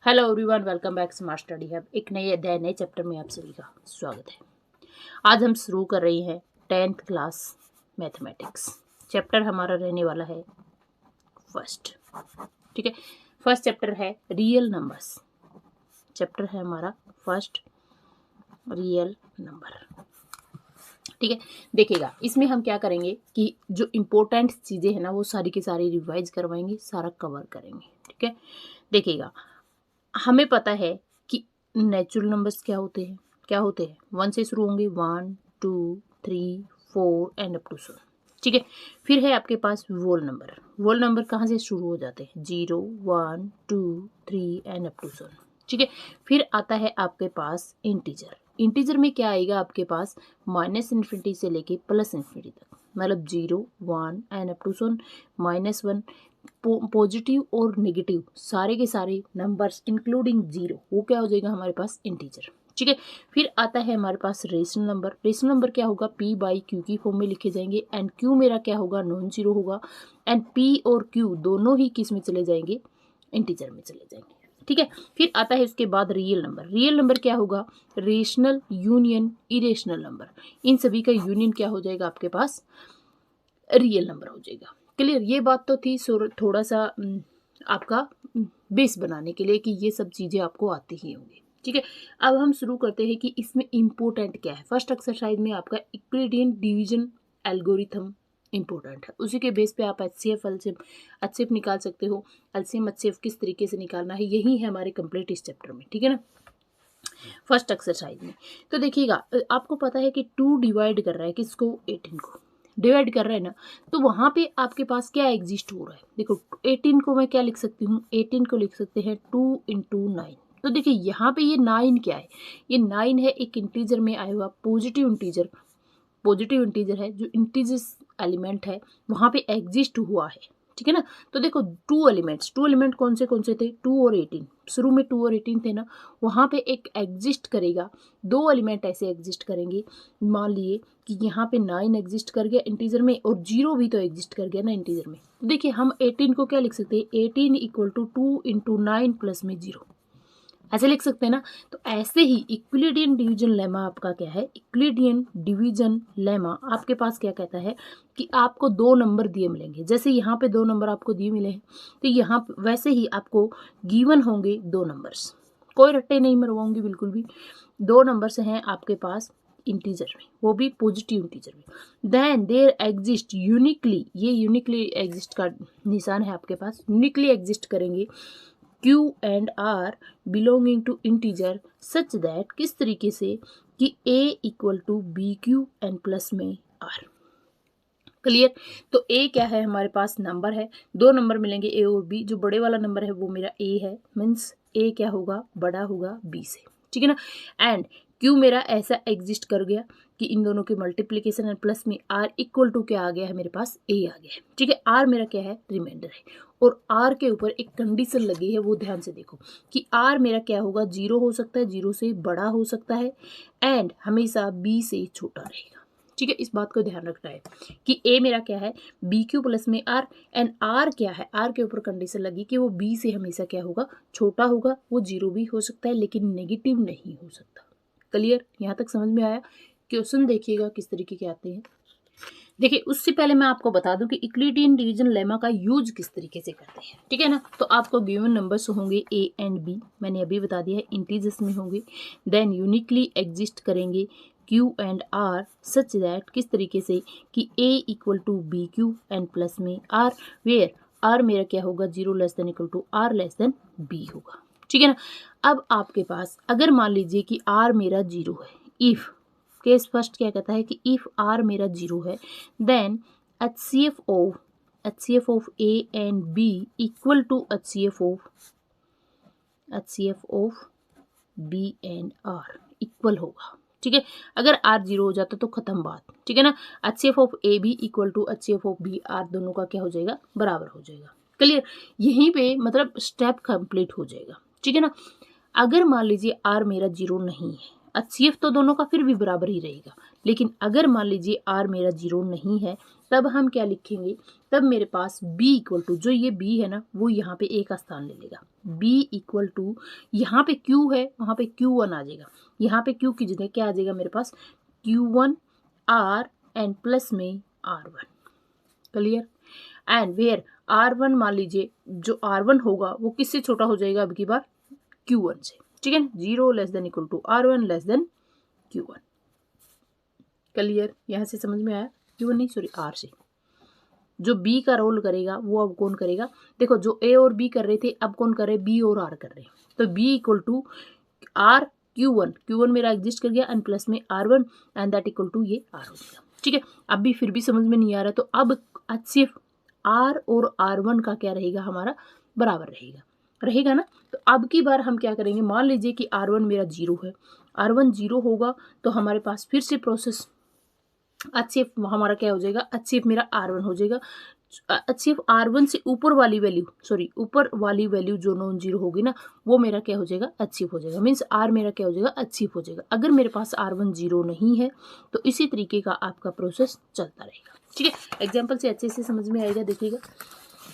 Hello everyone, welcome back smart study hub. एक नए अध्याय नए चैप्टर में आप सभी का स्वागत है। आज हम शुरू कर रहे हैं 10th क्लास मैथमेटिक्स। चैप्टर हमारा रहने वाला है फर्स्ट। ठीक है, फर्स्ट चैप्टर है रियल नंबर्स। चैप्टर है हमारा फर्स्ट रियल नंबर। ठीक है, देखिएगा इसमें हम क्या करेंगे कि जो इम्पोर्टेंट चीज़ें हैं ना वो सारी की सारी रिवाइज करवाएंगे, सारा कवर करेंगे। ठीक है, देखिएगा हमें पता है कि नेचुरल नंबर्स क्या होते हैं 1 से शुरू होंगे, 1 2 3 4 एंड अप टू 7। ठीक है, फिर है आपके पास वोल नंबर कहाँ से शुरू हो जाते हैं, 0 1 2 3 एंड अप टू 7। ठीक है, फिर आता है आपके पास इंटीजर में क्या आएगा आपके पास, -∞ से लेके +∞ तक, मतलब 0 1 एंड अप टू 7 -1। पॉजिटिव और नेगेटिव सारे के सारे नंबर्स इंक्लूडिंग 0 वो क्या हो जाएगा हमारे पास इंटीजर। ठीक है, फिर आता है हमारे पास रेशनल नंबर क्या होगा, p/q की फॉर्म में लिखे जाएंगे एंड q मेरा क्या होगा, नॉन जीरो होगा एंड p और q दोनों ही किस में चले जाएंगे, इंटीजर में चले जाएंगे। ठीक है, फिर आता है उसके बाद रियल नंबर क्या होगा, रेशनल यूनियन इरेशनल नंबर, इन सभी का यूनियन क्या हो जाएगा आपके पास, रियल नंबर हो जाएगा। क्लियर, ये बात तो थी थोड़ा सा आपका बेस बनाने के लिए कि ये सब चीज़ें आपको आती ही होंगी। ठीक है, अब हम शुरू करते हैं कि इसमें इम्पोर्टेंट क्या है। फर्स्ट एक्सरसाइज में आपका यूक्लिडियन डिवीजन एल्गोरिथम इम्पोर्टेंट है, उसी के बेस पे आप एचसीएफ निकाल सकते हो। एलसीएम एचसीएफ किस तरीके से निकालना है यही है हमारे कंप्लीट इस चैप्टर में। ठीक है ना, फर्स्ट एक्सरसाइज में तो देखिएगा आपको पता है कि 2 डिवाइड कर रहा है किसको, 18 को डिवाइड कर रहा है ना, तो वहाँ पे आपके पास क्या एग्जिस्ट हो रहा है। देखो 18 को मैं क्या लिख सकती हूँ, 18 को लिख सकते हैं 2 × 9। तो देखिए यहाँ पे ये 9 क्या है, ये 9 है एक इंटीजर में आया हुआ पॉजिटिव इंटीजर है, जो इंटीजर्स एलिमेंट है वहाँ पे एग्जिस्ट हुआ है। ठीक है ना, तो देखो 2 एलिमेंट कौन से थे, 2 और 18। शुरू में 2 और 18 थे ना, वहाँ पे एक एग्जिस्ट करेगा, 2 एलिमेंट ऐसे एग्जिस्ट करेंगे। मान लिए कि यहाँ पे 9 एग्जिस्ट कर गया इंटीजर में और 0 भी तो एग्जिस्ट कर गया ना इंटीजर में। तो देखिए हम 18 को क्या लिख सकते हैं, 18 = 2 × 9 प्लस में 0, ऐसे लिख सकते हैं ना। तो ऐसे ही इक्विलिडियन डिवीजन लेमा आपका क्या है, इक्विलिडियन डिवीजन लेमा आपके पास क्या कहता है कि आपको 2 नंबर दिए मिलेंगे। जैसे यहाँ पे 2 नंबर आपको दिए मिले हैं, तो यहाँ वैसे ही आपको गिवन होंगे 2 नंबर्स, कोई रट्टे नहीं मरवाऊंगी बिल्कुल भी। 2 नंबर्स हैं आपके पास इंटीजर में, वो भी पॉजिटिव इंटीजर में। देन देयर एग्जिस्ट यूनिकली, ये यूनिकली एग्जिस्ट का निशान है आपके पास, यूनिकली एग्जिस्ट करेंगे Q and R belonging to integer such that किस तरीके से कि A = BQ and प्लस में R। क्लियर, तो A क्या है हमारे पास, नंबर है, 2 नंबर मिलेंगे A और B। जो बड़े वाला नंबर है वो मेरा A है, मीन्स A क्या होगा, बड़ा होगा B से। ठीक है ना, एंड Q मेरा ऐसा एग्जिस्ट कर गया कि इन दोनों के मल्टीप्लिकेशन एंड प्लस में R = क्या आ गया है मेरे पास, A आ गया है। ठीक है, R मेरा क्या है, रिमाइंडर है, और R के ऊपर एक कंडीशन लगी है, वो ध्यान से देखो कि R मेरा क्या होगा, 0 हो सकता है, 0 से बड़ा हो सकता है एंड हमेशा B से छोटा रहेगा। ठीक है, इस बात को ध्यान रखना है कि A मेरा क्या है, BQ प्लस में R एंड R क्या है, R के ऊपर कंडीशन लगी कि वो B से हमेशा क्या होगा, छोटा होगा। वो 0 भी हो सकता है लेकिन नेगेटिव नहीं हो सकता। क्लियर, यहाँ तक समझ में आया। क्वेश्चन देखिएगा किस तरीके के आते हैं। देखिए उससे पहले मैं आपको बता दूं कि यूक्लिडियन डिवीजन लेमा का यूज किस तरीके से करते हैं। ठीक है ना, तो आपको गिवन नंबर्स होंगे A एंड B, मैंने अभी बता दिया है, इंटीजर्स में होंगे। देन यूनिकली एग्जिस्ट करेंगे Q and R such that किस तरीके से कि A = BQ एंड प्लस में R, वेयर R मेरा क्या होगा, 0 ≤ R B होगा। ठीक है ना, अब आपके पास अगर मान लीजिए कि R मेरा 0 है, इफ केस फर्स्ट क्या कहता है कि इफ R मेरा 0 है, then HCF of A and B = HCF of B and R equal होगा। ठीक है, अगर R 0 हो जाता तो खत्म बात। ठीक है ना, HCF of A B = HCF of B R दोनों का क्या हो जाएगा, बराबर हो जाएगा। क्लियर, यहीं पे मतलब स्टेप कंप्लीट हो जाएगा। ठीक है ना, अगर मान लीजिए R मेरा 0 नहीं है, HCF तो दोनों का फिर भी बराबर ही रहेगा। लेकिन अगर मान लीजिए R मेरा 0 नहीं है, तब हम क्या लिखेंगे, तब मेरे पास B इक्वल टू, जो ये B है ना वो यहाँ पे A का स्थान ले लेगा। B इक्वल टू, यहाँ पे Q है वहाँ पे Q1 आ जाएगा, यहाँ पे Q की जगह क्या आ जाएगा मेरे पास Q1 R एंड प्लस में R1। Clear. And where R1 मान लीजिए जो R1 होगा वो किससे छोटा हो जाएगा अब की बार, Q1 से। ठीक है, 0 less than equal to R1 less than Q1। Clear, यहाँ से समझ में आया। Q1 नहीं सॉरी R से। जो B का रोल करेगा वो अब कौन करेगा, देखो जो A और B कर रहे थे अब कौन कर रहे, B और R कर रहे हैं। तो B equal to R Q1 मेरा एग्जिस्ट कर गया एंड प्लस में R1 and that equal to ये R हो गया। ठीक है, अब भी फिर भी समझ में नहीं आ रहा, तो अब HCF R और R1 का क्या रहेगा, हमारा बराबर रहेगा ना। तो अब की बार हम क्या करेंगे, मान लीजिए कि R1 मेरा 0 है, R1 0 होगा तो हमारे पास फिर से प्रोसेस HCF हमारा क्या हो जाएगा, HCF मेरा R1 हो जाएगा। HCF R1 से ऊपर वाली वैल्यू जो नॉन जीरो होगी ना वो मेरा क्या हो जाएगा, HCF हो जाएगा। मीन्स R मेरा क्या हो जाएगा, HCF हो जाएगा। अगर मेरे पास R1 0 नहीं है तो इसी तरीके का आपका प्रोसेस चलता रहेगा। ठीक है, एग्जाम्पल से अच्छे से समझ में आएगा। देखिएगा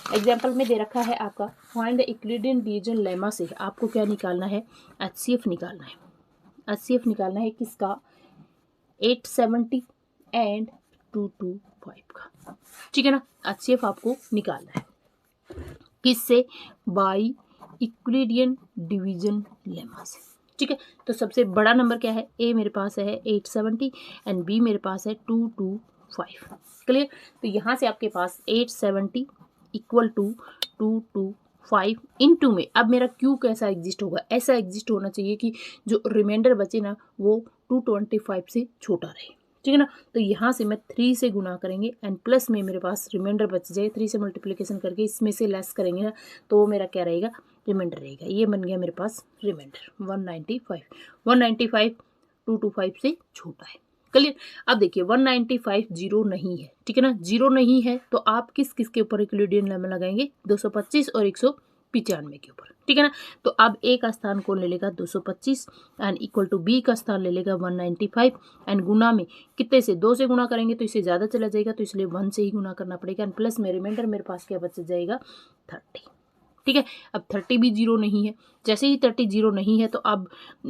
एग्जाम्पल में दे रखा है आपका find the Euclidean division lemma से आपको क्या निकालना है, HCF निकालना है। HCF निकालना है किसका, 870 एंड 225 का। ठीक है ना, HCF आपको निकालना है किससे, बाई यूक्लिडियन डिवीजन लेमा से। ठीक है, तो सबसे बड़ा नंबर क्या है, A मेरे पास है 870 एंड B मेरे पास है 225। क्लियर, तो यहाँ से आपके पास 870 इक्वल टू 225 इनटू में अब मेरा Q कैसा एग्जिस्ट होगा, ऐसा एग्जिस्ट होना चाहिए कि जो रिमाइंडर बचे ना वो 225 से छोटा रहे। ठीक है ना, तो यहाँ से मैं 3 से गुना करेंगे एंड प्लस में मेरे पास रिमाइंडर बच जाए, 3 से मल्टीप्लिकेशन करके इसमें से लेस करेंगे ना तो वो मेरा क्या रहेगा, रिमाइंडर रहेगा। ये बन गया मेरे पास रिमाइंडर 195 225 से छोटा है। क्लियर, अब देखिए 195 0 नहीं है। ठीक है ना, 0 नहीं है तो आप किस किस के ऊपर यूक्लिडियन लेमा लगाएंगे, 225 और 195 के ऊपर। ठीक है ना, तो अब A का स्थान कौन ले लेगा, 225 एंड इक्वल टू B का स्थान ले लेगा 195 एंड गुना में कितने से, 2 से गुना करेंगे तो इससे ज़्यादा चला जाएगा तो इसलिए 1 से ही गुना करना पड़ेगा एंड प्लस में रिमाइंडर मेरे पास क्या बच जाएगा 30। ठीक है, अब 30 भी 0 नहीं है, जैसे ही 30 0 नहीं है तो अब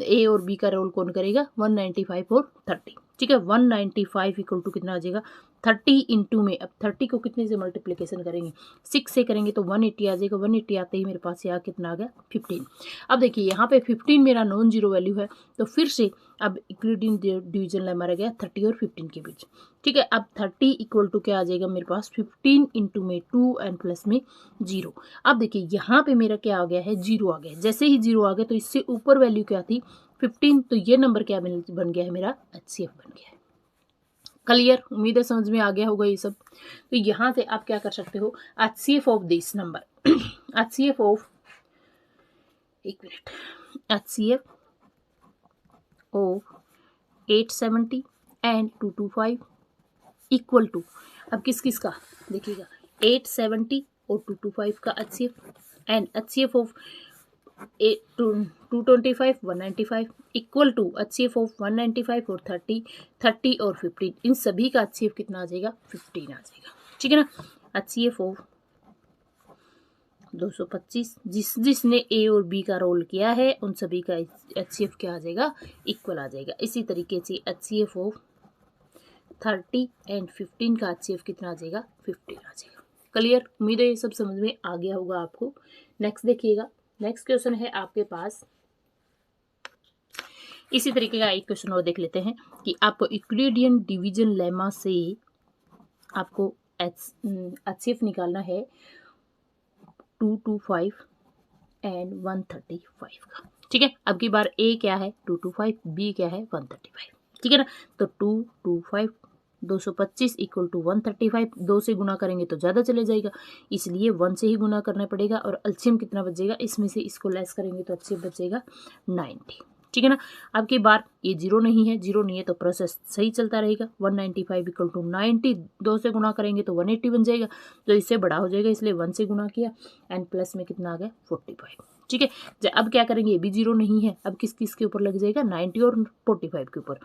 A और B का रोल कौन करेगा, 195 और 30। ठीक है, 195 इक्वल टू कितना आ जाएगा 30 इंटू में, अब 30 को कितने से मल्टीप्लिकेशन करेंगे, 6 से करेंगे तो 180 आ जाएगा। 180 आते ही मेरे पास यहाँ कितना आ गया 15। अब देखिए यहाँ पे 15 मेरा नॉन जीरो वैल्यू है तो फिर से अब यूक्लिडियन डिवीजन लेमा रह गया 30 और 15 के बीच। ठीक है, अब 30 इक्वल टू क्या आ जाएगा मेरे पास 15 इंटू में 2 एंड प्लस में 0। अब देखिए यहाँ पे मेरा क्या आ गया है, 0 आ गया। जैसे ही 0 आ गया तो इससे ऊपर वैल्यू क्या थी 15, तो ये नंबर क्या बन गया है मेरा, HCF बन गया है। क्लियर, उम्मीद है समझ में आ गया होगा ये सब। तो यहाँ से आप क्या कर सकते हो, HCF of this number HCF of, एक minute, HCF of 870 and 225 equal to, अब किस किस का देखिएगा, 870 और 225 का HCF and HCF of 225 195 equal to HCF of 195 और 30 और 15, इन सभी का HCF कितना आ जाएगा 15 आ जाएगा। ठीक है ना, HCF ऑफ 225 जिसने A और B का रोल किया है उन सभी का HCF क्या आ जाएगा, इक्वल आ जाएगा। इसी तरीके से HCF ऑफ 30 एंड 15 का HCF कितना आ जाएगा 15 आ जाएगा। क्लियर, उम्मीद है ये सब समझ में आ गया होगा आपको। नेक्स्ट देखिएगा, नेक्स्ट क्वेश्चन है आपके पास इसी तरीके का एक क्वेश्चन और देख लेते हैं कि आपको यूक्लिडियन डिवीजन लेमा से आपको HCF निकालना है 225 एंड 135 का। ठीक है, अब की बार A क्या है 225, B क्या है 135। ठीक है ना, तो 225 225 इक्वल टू 135, 2 से गुना करेंगे तो ज़्यादा चले जाएगा इसलिए 1 से ही गुना करना पड़ेगा और एलसीएम कितना बचेगा, इसमें से इसको लेस करेंगे तो HCF बचेगा 90। ठीक है ना। अब की बार ये जीरो नहीं है तो प्रोसेस सही चलता रहेगा। 195 इक्वल टू 90, 2 से गुना करेंगे तो 180 बन जाएगा, तो इससे बड़ा हो जाएगा, इसलिए 1 से गुना किया एंड प्लस में कितना आ गया 45। ठीक है, अब क्या करेंगे, ये भी जीरो नहीं है, अब किस किस के ऊपर लग जाएगा 90 और 45 के ऊपर।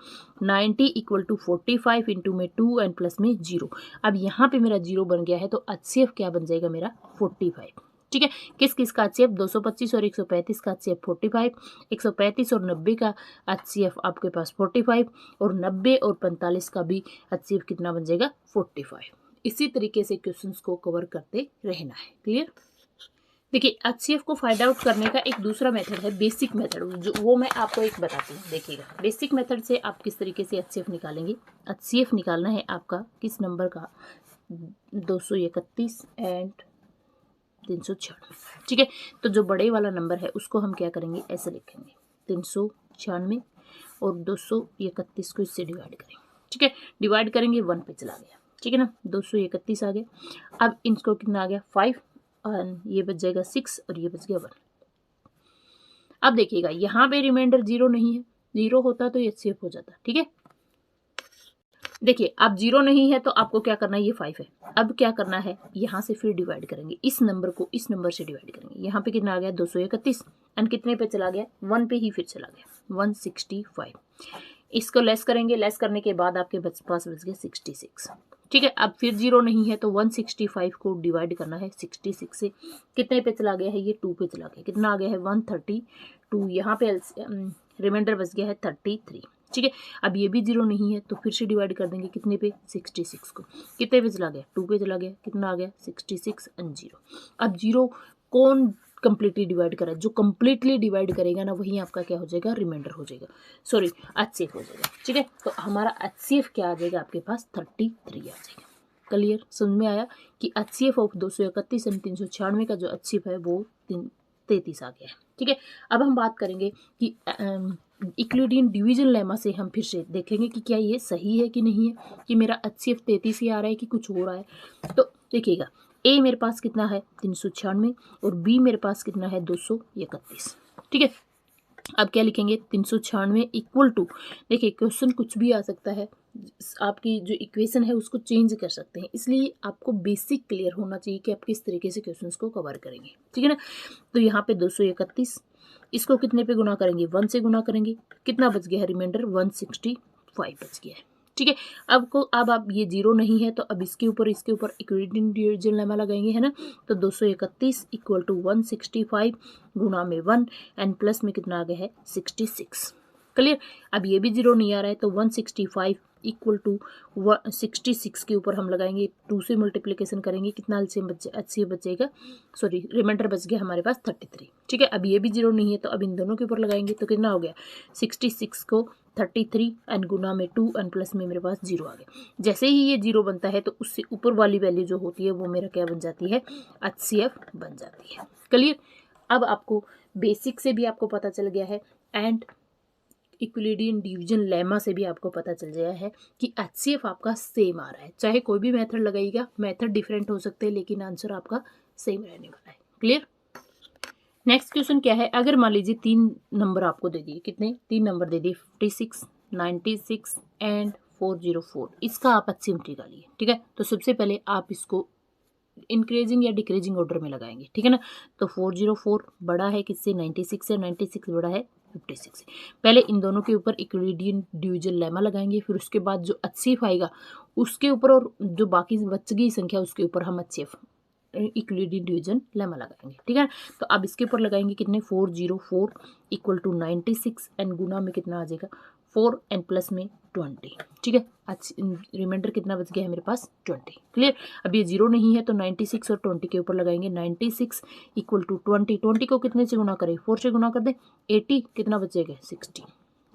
90 इक्वल टू 45 इंटू में 2 एंड प्लस में 0। अब यहाँ पे मेरा 0 बन गया है तो HCF क्या बन जाएगा मेरा 45। ठीक है, किस किस का HCF 225 और 135 का HCF 45, 135 और 90 का HCF आपके पास 45 और 90 और 45 का भी HCF कितना बन जाएगा 45। इसी तरीके से क्वेश्चंस को कवर करते रहना है। क्लियर। देखिए HCF को फाइंड आउट करने का एक दूसरा मेथड है बेसिक मेथड, जो वो मैं आपको एक बताती हूँ। देखिएगा बेसिक मेथड से आप किस तरीके से HCF निकालेंगे। HCF निकालना है आपका किस नंबर का 231 एंड 396। ठीक है, तो जो बड़े वाला नंबर है उसको हम क्या करेंगे ऐसे लिखेंगे 396 और 231 को इससे डिवाइड करेंगे। ठीक है, डिवाइड करेंगे 1 पे चला गया। ठीक है ना, 231 आ गया। अब इनको कितना आ गया 5 और ये बच जाएगा 6 और ये बच गया 1। अब देखिएगा यहाँ पे रिमाइंडर 0 नहीं है, 0 होता तो ये HCF हो जाता। ठीक है, देखिए अब 0 नहीं है तो आपको क्या करना है, ये 5 है। अब क्या करना है, यहाँ से फिर डिवाइड करेंगे, इस नंबर को इस नंबर से डिवाइड करेंगे। यहाँ पे कितना आ गया 231 एंड कितने पे चला गया 1 पे ही फिर चला गया 165। इसको लेस करेंगे, लेस करने के बाद आपके पास बच गया 66। ठीक है, अब फिर 0 नहीं है तो 165 को डिवाइड करना है 66 से। कितने पे चला गया है, ये 2 पे चला गया। कितना आ गया है 132। यहाँ पे रिमाइंडर बच गया है 33। ठीक है, अब ये भी 0 नहीं है तो फिर से डिवाइड कर देंगे कितने पे 66 को। कितने पे चला गया 2 पे चला गया। कितना आ गया 66 एंड 0। अब 0 कौन कंप्लीटली डिवाइड करा, जो कंप्लीटली डिवाइड करेगा ना वही आपका क्या हो जाएगा रिमाइंडर हो जाएगा, सॉरी HCF हो जाएगा। ठीक है, तो हमारा HCF क्या आ जाएगा आपके पास 33 आ जाएगा। क्लियर, समझ में आया कि HCF ऑफ 231 एंड 396 का जो HCF है वो 33 आ गया है। ठीक है, अब हम बात करेंगे कि यूक्लिडियन डिवीजन लेमा से हम फिर से देखेंगे कि क्या ये सही है कि नहीं है, कि मेरा HCF 33 ही आ रहा है कि कुछ हो रहा है। तो देखिएगा A मेरे पास कितना है 396 और B मेरे पास कितना है 231। ठीक है, अब क्या लिखेंगे 396 इक्वल टू, देखिए क्वेश्चन कुछ भी आ सकता है, आपकी जो इक्वेशन है उसको चेंज कर सकते हैं, इसलिए आपको बेसिक क्लियर होना चाहिए कि आप किस तरीके से क्वेश्चंस को कवर करेंगे। ठीक है ना, तो यहाँ पे 231 इसको कितने पे गुना करेंगे 1 से गुना करेंगे। कितना बच गया है रिमाइंडर 165 बच गया है। ठीक है, अब आप ये 0 नहीं है तो अब इसके ऊपर यूक्लिडियन डिवीजन लेमा लगाएंगे, है ना। तो 231 इक्वल टू 165 गुना में 1 एंड प्लस में कितना आ गया है 66। क्लियर, अब ये भी 0 नहीं आ रहा है तो 165 इक्वल टू 66 के ऊपर हम लगाएंगे 2 से मल्टीप्लिकेशन करेंगे। कितना HCF बचेगा, सॉरी रिमाइंडर बच गया हमारे पास 33। ठीक है, अब ये भी 0 नहीं है तो अब इन दोनों के ऊपर लगाएंगे तो कितना हो गया 66 को 33 एंड गुना में 2 एंड प्लस में मेरे पास 0 आ गया। जैसे ही ये 0 बनता है तो उससे ऊपर वाली वैल्यू जो होती है वो मेरा क्या बन जाती है HCF बन जाती है। क्लियर, अब आपको बेसिक से भी आपको पता चल गया है एंड यूक्लिडियन डिवीजन लेमा से भी आपको पता चल गया है कि HCF आपका सेम आ रहा है। चाहे कोई भी मेथड लगाइएगा, मेथड डिफरेंट हो सकते हैं लेकिन आंसर आपका सेम रहने वाला है। क्लियर। नेक्स्ट क्वेश्चन क्या है, अगर मान लीजिए 3 नंबर आपको दे दिए, कितने 3 नंबर दे दिए 56, 96 एंड 404, इसका आप HCF निकालिए। ठीक है, तो सबसे पहले आप इसको इंक्रीजिंग या डिक्रीजिंग ऑर्डर में लगाएंगे। ठीक है ना, तो 404 बड़ा है किससे 96 से, 96 बड़ा है 56 से। पहले इन दोनों के ऊपर यूक्लिडियन डिवीजन लेमा लगाएंगे, फिर उसके बाद जो HCF आएगा उसके ऊपर और जो बाकी बच गई संख्या उसके ऊपर हम HCF यूक्लिडियन डिवीजन लेमा लगाएंगे। ठीक है, तो अब इसके ऊपर लगाएंगे कितने 404 इक्वल टू 96 एंड गुना में कितना आ जाएगा 4 एंड प्लस में 20। ठीक है, रिमाइंडर कितना बच गया है मेरे पास 20। क्लियर, अब ये 0 नहीं है तो 96 और 20 के ऊपर लगाएंगे 96 इक्वल टू 20। 20 को कितने से गुना करें 4 से गुना कर दें 80, कितना बचेगा 16।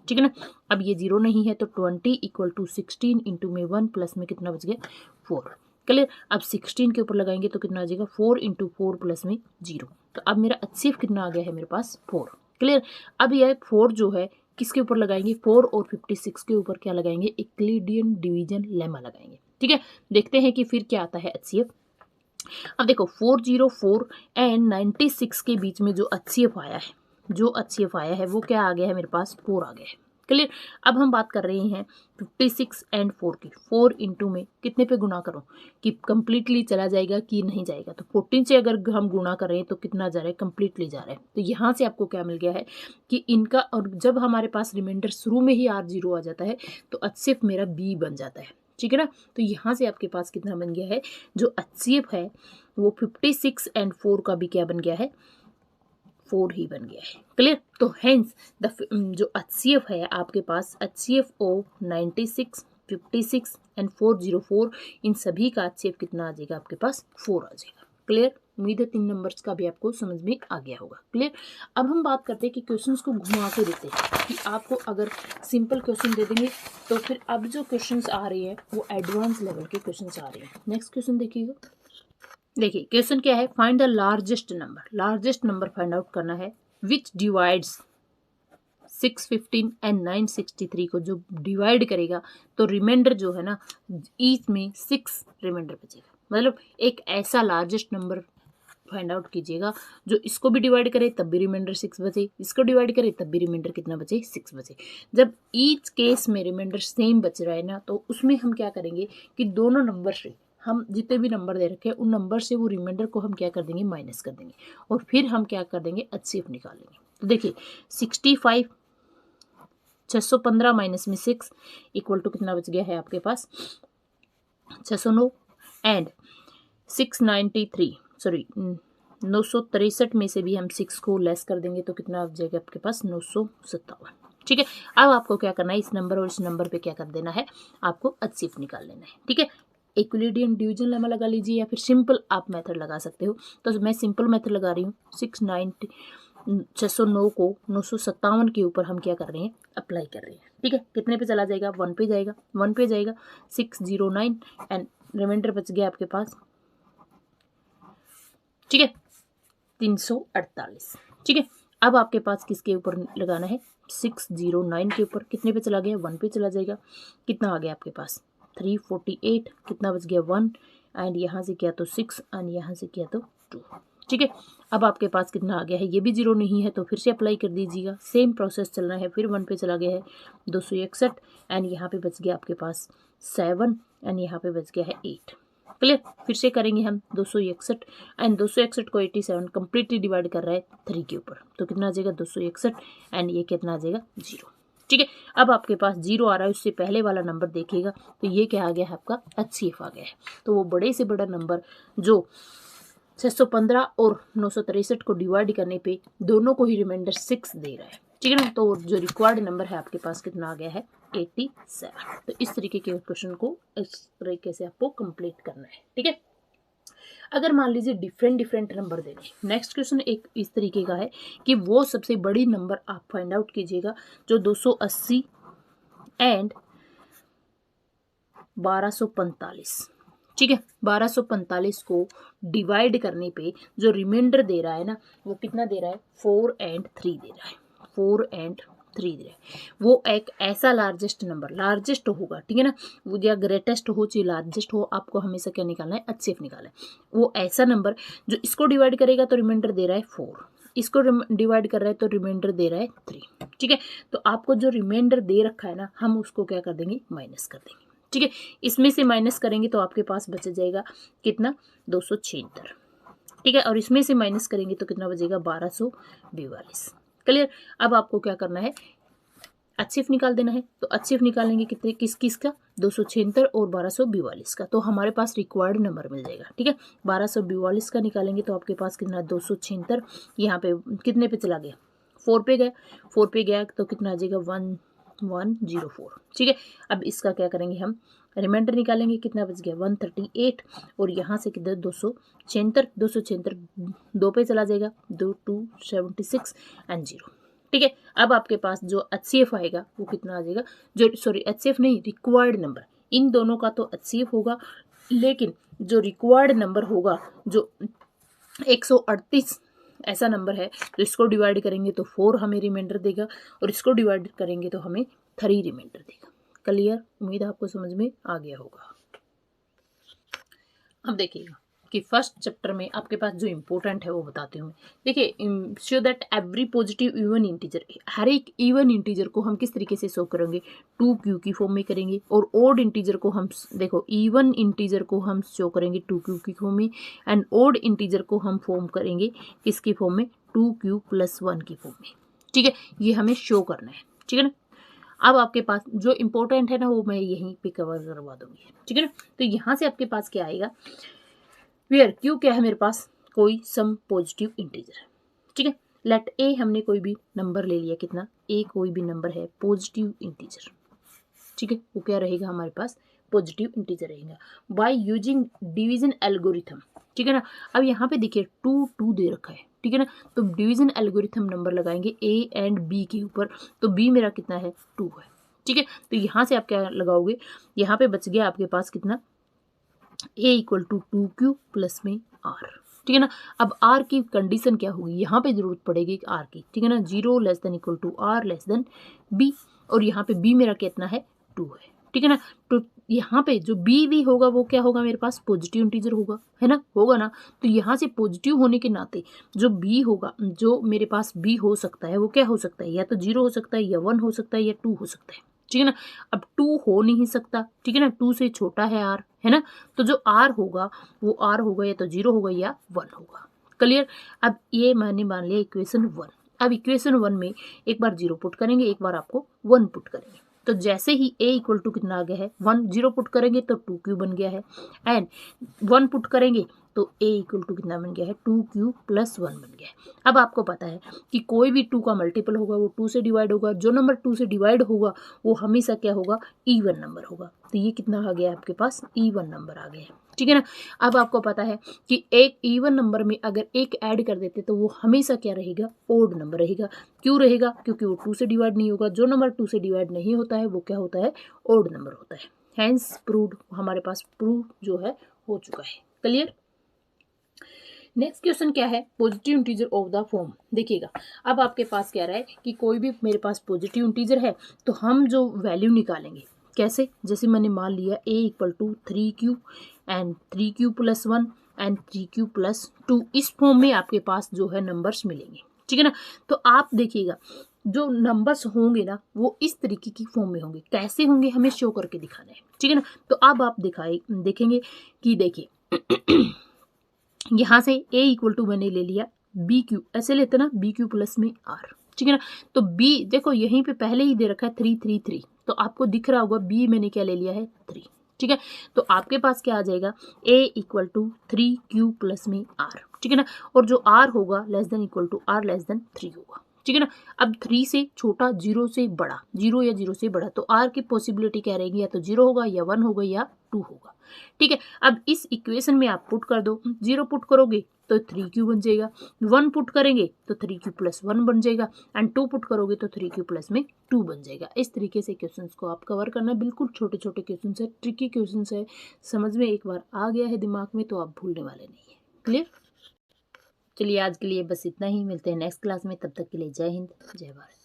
ठीक है ना, अब ये 0 नहीं है तो 20 इक्वल टू 16 इंटू में 1 प्लस में कितना बच गया 4। क्लियर, अब 16 के ऊपर लगाएंगे तो कितना आ जाएगा 4 इंटू 4 प्लस में 0। तो अब मेरा HCF कितना आ गया है मेरे पास 4। क्लियर, अब यह 4 जो है किसके ऊपर लगाएंगे 4 और 56 के ऊपर क्या लगाएंगे यूक्लिडियन डिवीजन लेमा लगाएंगे। ठीक है, देखते हैं कि फिर क्या आता है HCF। अब देखो 404 एंड 96 के बीच में जो HCF आया है जो HCF आया है वो क्या आ गया है, मेरे पास 4 आ गया है। क्लियर। अब हम बात कर रहे हैं 56 एंड 4 की। 4 इंटू में कितने पे गुना करो कि कंप्लीटली चला जाएगा कि नहीं जाएगा। तो 14 से अगर हम गुना कर रहे हैं तो कितना जा रहा है, कंप्लीटली जा रहा है। तो यहाँ से आपको क्या मिल गया है कि इनका, और जब हमारे पास रिमाइंडर शुरू में ही R0 आ जाता है तो HCF मेरा B बन जाता है। ठीक है ना। तो यहाँ से आपके पास कितना बन गया है, जो HCF है वो 56 एंड 4 का भी क्या बन गया है, 4 ही बन गया है। क्लियर। तो हेंस जो HCF है आपके पास, HCF ऑफ 96, 56 एंड 404, इन सभी का HCF कितना आ जाएगा आपके पास, 4 आ जाएगा। क्लियर। उम्मीद है 3 नंबर्स का भी आपको समझ में आ गया होगा। क्लियर। अब हम बात करते हैं कि क्वेश्चंस को घुमा के देते हैं कि आपको अगर सिंपल क्वेश्चन दे देंगे तो फिर अब जो क्वेश्चंस आ रहे हैं वो एडवांस लेवल के क्वेश्चंस आ रहे हैं। नेक्स्ट क्वेश्चन देखिएगा। देखिए क्वेश्चन क्या है, find the largest number. Largest number find out करना है विच डिवाइड्स 615 एंड 963 को, जो डिवाइड करेगा तो रिमाइंडर जो है ना, ईच में 6 रिमाइंडर बचेगा। मतलब एक ऐसा लार्जेस्ट नंबर फाइंड आउट कीजिएगा जो इसको भी डिवाइड करे तब भी रिमाइंडर 6 बचे, इसको डिवाइड करे तब भी रिमाइंडर कितना बचे, 6 बचे। जब ईच केस में रिमाइंडर सेम बच रहा है ना, तो उसमें हम क्या करेंगे कि दोनों नंबर से हम जितने भी नंबर दे रखे हैं उन नंबर से वो रिमाइंडर को हम क्या कर देंगे, माइनस कर देंगे, और फिर हम क्या कर देंगे, HCF निकालेंगे। तो देखिए 65 615 माइनस में 6 इक्वल टू कितना बच गया है आपके पास, 609 एंड 693 सॉरी 963 में से भी हम 6 को लेस कर देंगे तो कितना आ जाएगा आपके पास, 957। ठीक है। अब आपको क्या करना है, इस नंबर और इस नंबर पे क्या कर देना है, आपको HCF निकाल लेना है। ठीक है। इक्विलिडियन डिवीजन लेमा लगा लीजिए या फिर सिंपल आप मेथड लगा सकते हो। तो मैं सिंपल मेथड लगा रही हूँ। 609 को 957 के ऊपर हम क्या कर रहे हैं, अप्लाई कर रहे हैं। ठीक है। कितने पे चला जाएगा, 1 पे जाएगा, 1 पे जाएगा 609 एंड रिमाइंडर बच गया आपके पास, ठीक है, 348। ठीक है। अब आपके पास किसके ऊपर लगाना है, 609 के ऊपर। कितने पे चला गया, 1 पे चला जाएगा। कितना आ गया आपके पास, 348। कितना बच गया, 1 एंड यहाँ से किया तो 6 एंड यहाँ से किया तो 2। ठीक है। अब आपके पास कितना आ गया है, ये भी 0 नहीं है तो फिर से अप्लाई कर दीजिएगा। सेम प्रोसेस चलना है। फिर 1 पे चला गया है 261 एंड यहाँ पे बच गया आपके पास 7 एंड यहाँ पे बच गया है 8। क्लियर। फिर से करेंगे हम 261 एंड 261 को 87 कंप्लीटली डिवाइड कर रहा है 3 के ऊपर, तो कितना आ जाएगा 261 एंड ये कितना आ जाएगा 0। ठीक है। अब आपके पास 0 आ रहा है, उससे पहले वाला नंबर देखिएगा तो ये क्या आ गया है, आपका HCF आ गया है। तो वो बड़े से बड़ा नंबर जो 615 और 963 को डिवाइड करने पे दोनों को ही रिमाइंडर 6 दे रहा है। ठीक है ना। तो जो रिक्वायर्ड नंबर है आपके पास कितना आ गया है, 87। तो इस तरीके के क्वेश्चन को इस तरीके से आपको कंप्लीट करना है। ठीक है। अगर मान लीजिए डिफरेंट नंबर दे दें, नेक्स्ट क्वेश्चन एक इस तरीके का है कि वो सबसे बड़ी नंबर आप फाइंड आउट कीजिएगा जो 280 एंड 1245। ठीक है। 1245 को डिवाइड करने पे जो रिमाइंडर दे रहा है ना, वो कितना दे रहा है, 4 एंड 3 दे रहा है, 4 एंड 3 दे रहा है। वो एक ऐसा लार्जेस्ट नंबर, लार्जेस्ट होगा, ठीक है ना, वो या ग्रेटेस्ट हो चाहे लार्जेस्ट हो, आपको हमेशा क्या निकालना है, HCF निकालना है। वो ऐसा नंबर जो इसको डिवाइड करेगा तो रिमाइंडर दे रहा है 4, इसको डिवाइड कर रहा है तो रिमाइंडर दे रहा है 3। ठीक है। तो आपको जो रिमाइंडर दे रखा है ना, हम उसको क्या कर देंगे, माइनस कर देंगे। ठीक है। इसमें से माइनस करेंगे तो आपके पास बच जाएगा कितना, 276। ठीक है। और इसमें से माइनस करेंगे तो कितना बचेगा, 1242। क्लियर। अब आपको क्या करना है, HCF निकाल देना है। तो HCF निकालेंगे कितने, किस का, 276 और 1242 का। तो हमारे पास रिक्वायर्ड नंबर मिल जाएगा। ठीक है। 1242 का निकालेंगे तो आपके पास कितना, 276 यहाँ पे कितने पे चला गया, 4 पे गया, 4 पे गया तो कितना आ जाएगा, 1104। ठीक है। अब इसका क्या करेंगे, हम रिमाइंडर निकालेंगे, कितना बच गया, 138 और यहाँ से कितना, 276 2 पे चला जाएगा, 2276 एंड 0। ठीक है। अब आपके पास जो HCF आएगा वो कितना आ जाएगा, जो सॉरी HCF नहीं, रिक्वायर्ड नंबर, इन दोनों का तो HCF होगा, लेकिन जो रिक्वायर्ड नंबर होगा जो 138 ऐसा नंबर है, तो इसको डिवाइड करेंगे तो 4 हमें रिमाइंडर देगा और इसको डिवाइड करेंगे तो हमें 3 रिमाइंडर देगा। क्लियर। उम्मीद आपको समझ में आ गया होगा। अब देखिएगा कि फर्स्ट चैप्टर में आपके पास जो इम्पोर्टेंट है वो बताती हूँ। देखिए, show that every positive even integer, हर एक इवन इंटीजर को हम किस तरीके से शो करेंगे, 2q की फॉर्म में करेंगे। और ओड इंटीजर को हम, देखो, इवन इंटीजर को हम शो करेंगे 2q की फॉर्म में, एंड ओड इंटीजर को हम फॉर्म करेंगे किसकी फॉर्म में, 2q + 1 की फॉर्म में। ठीक है, ये हमें शो करना है। ठीक है ना। अब आपके पास जो इम्पोर्टेंट है ना वो मैं यहीं पे कवर करवा दूंगी। ठीक है ना। तो यहाँ से आपके पास क्या आएगा, वेयर क्यू क्या है मेरे पास, कोई सम पॉजिटिव इंटीजर है। ठीक है, लेट ए, हमने कोई भी नंबर ले लिया, कितना, ए कोई भी नंबर है पॉजिटिव इंटीजर। ठीक है, वो क्या रहेगा हमारे पास, पॉजिटिव इंटीजर रहेगा बाय यूजिंग डिवीजन एल्गोरिथम। ठीक है ना। अब यहाँ पे देखिए 2 दे रखा है। ठीक है ना। तो डिवीजन एल्गोरिथम नंबर लगाएंगे ए एंड बी के ऊपर, तो बी मेरा कितना है, 2 है। ठीक है, तो यहाँ से आप क्या लगाओगे, यहाँ पे बच गया आपके पास कितना, a = 2q प्लस में r। ठीक है ना। अब r की कंडीशन क्या होगी, यहाँ पे जरूरत पड़ेगी r की। ठीक है ना, 0 <= r b, और यहाँ पे b मेरा कितना है, 2 है। ठीक है ना। तो यहाँ पे जो b भी होगा वो क्या होगा मेरे पास, पॉजिटिव इंटीजर होगा, है ना, होगा ना। तो यहाँ से पॉजिटिव होने के नाते जो b होगा, जो मेरे पास b हो सकता है वो क्या हो सकता है, या तो 0 हो सकता है, या 1 हो सकता है, या 2 हो सकता है। ठीक है ना। अब 2 हो नहीं सकता। ठीक है ना, 2 से छोटा है r, है ना। तो जो r होगा वो r होगा, या तो 0 होगा या 1 होगा। क्लियर। अब ये मैंने मान लिया इक्वेशन 1। अब इक्वेशन 1 में एक बार 0 पुट करेंगे, एक बार आपको 1 पुट करेंगे। तो जैसे ही a = कितना आ गया है, 1, 0 पुट करेंगे तो 2q बन गया है, एंड 1 पुट करेंगे तो a = कितना बन गया है, 2q + 1 बन गया है। अब आपको पता है कि कोई भी 2 का मल्टीपल होगा वो 2 से डिवाइड होगा, जो नंबर 2 से डिवाइड होगा वो हमेशा क्या होगा, इवन नंबर होगा। तो ये कितना आ गया आपके पास, इवन नंबर आ गया है। ठीक है ना। अब आपको पता है कि एक इवन नंबर में अगर एक ऐड कर देते तो वो हमेशा क्या रहेगा, ओड नंबर रहेगा। क्यों रहेगा, क्योंकि वो 2 से डिवाइड नहीं होगा। जो नंबर 2 से डिवाइड नहीं होता है वो क्या होता है, ओड नंबर होता है। हैंस प्रूव्ड, हमारे पास प्रूव जो है हो चुका है। क्लियर। नेक्स्ट क्वेश्चन क्या है, positive integer of the form. देखिएगा, अब आपके पास क्या रहा है कि कोई भी मेरे पास पॉजिटिव इंटीजर है तो हम जो वैल्यू निकालेंगे कैसे, जैसे मैंने मान लिया a = 3q and 3q + 1 and 3q + 2, इस फॉर्म में आपके पास जो है नंबर्स मिलेंगे। ठीक है ना। तो आप देखिएगा जो नंबर्स होंगे ना वो इस तरीके की फॉर्म में होंगे। कैसे होंगे हमें शो करके दिखाना है। ठीक है ना। तो अब आप देखेंगे कि देखिए यहाँ से a = मैंने ले लिया bq, ऐसे लेते ना, bq + में r। ठीक है ना। तो b देखो यहीं पे पहले ही दे रखा है 3 3 3, तो आपको दिख रहा होगा b मैंने क्या ले लिया है, 3। ठीक है। तो आपके पास क्या आ जाएगा, a = 3q + में r। ठीक है ना। और जो r होगा <= r <= 3 होगा। ठीक है ना। अब 3 से छोटा, 0 से बड़ा, 0 या 0 से बड़ा, तो r की पॉसिबिलिटी क्या रहेगी, या तो 0 होगा, या 1 होगा, या 2 होगा। ठीक है। अब इस इक्वेशन में आप पुट कर दो, 0 पुट करोगे तो 3q बन जाएगा, 1 पुट करेंगे तो 3q + 1 बन जाएगा, एंड 2 पुट करोगे तो 3q + में 2 बन जाएगा। इस तरीके से क्वेश्चंस को आप कवर करना। बिल्कुल छोटे छोटे क्वेश्चंस है, ट्रिकी क्वेश्चंस है, समझ में एक बार आ गया है दिमाग में तो आप भूलने वाले नहीं है। क्लियर। चलिए आज के लिए बस इतना ही, मिलते हैं नेक्स्ट क्लास में, तब तक के लिए जय हिंद, जय भारत।